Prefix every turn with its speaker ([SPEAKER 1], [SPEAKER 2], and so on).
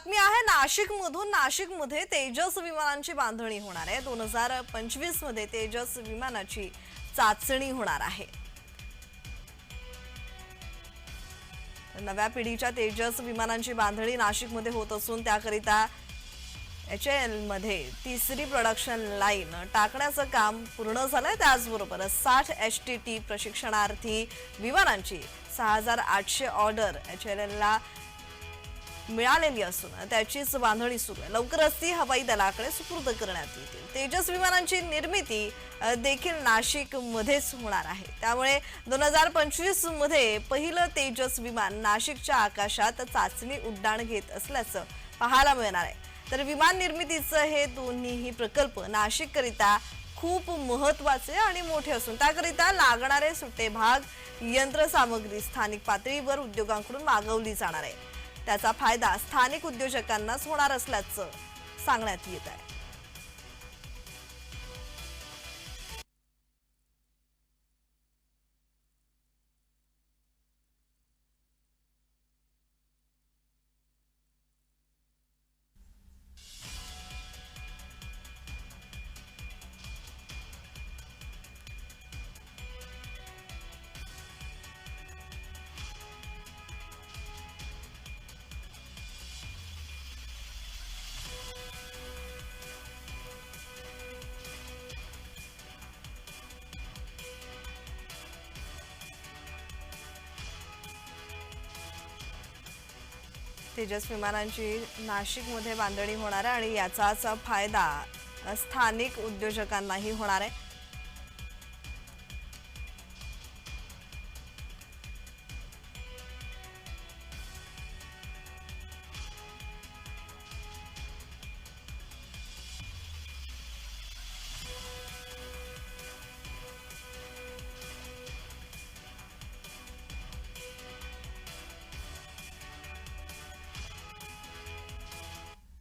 [SPEAKER 1] बातमी आहे नाशिकमधून। नाशिकमध्ये तेजस विमानांची बांधणी होणार आहे। 2025 मध्ये तेजस विमानाची चाचणी होणार आहे। नव्या पिढीच्या तेजस विमानांची बांधणी नाशिकमध्ये होत असून त्याकरिता HAL मध्ये तिसरी प्रोडक्शन लाईन टाकण्याचं काम पूर्ण झालंय। त्याचबरोबर 60 HTT प्रशिक्षणार्थी विमानांची 6800 ऑर्डर HAL ला मिळालेली असून त्याचीच बांधणी सुरू आहे। लवकरच ती हवाई दलाकडे सुपूर्द करण्यात येतील। तेजस विमानांची निर्मिती देखील नाशिक मध्येच होणार आहे। त्यामुळे 2025 मध्ये पहिलं तेजस विमान नाशिकच्या आकाशात चाचणी उड्डाण घेत असल्याचं पाहायला मिळणार आहे। तर विमान निर्मितीचे हे दोन्ही प्रकल्प नाशिककरिता खूप महत्त्वाचे आणि मोठे असून त्याकरिता लागणारे सुट्टे भाग, यंत्रसामग्री स्थानिक पातळीवर उद्योगांकडून मागवली जाणार आहे। त्याचा फायदा स्थानिक उद्योजकांनाच होणार असल्याचं सांगण्यात येत आहे। तेजस विमानांची नाशिकमध्ये बांधणी होणार आहे आणि याचाच फायदा स्थानिक उद्योजकांनाही होणार आहे।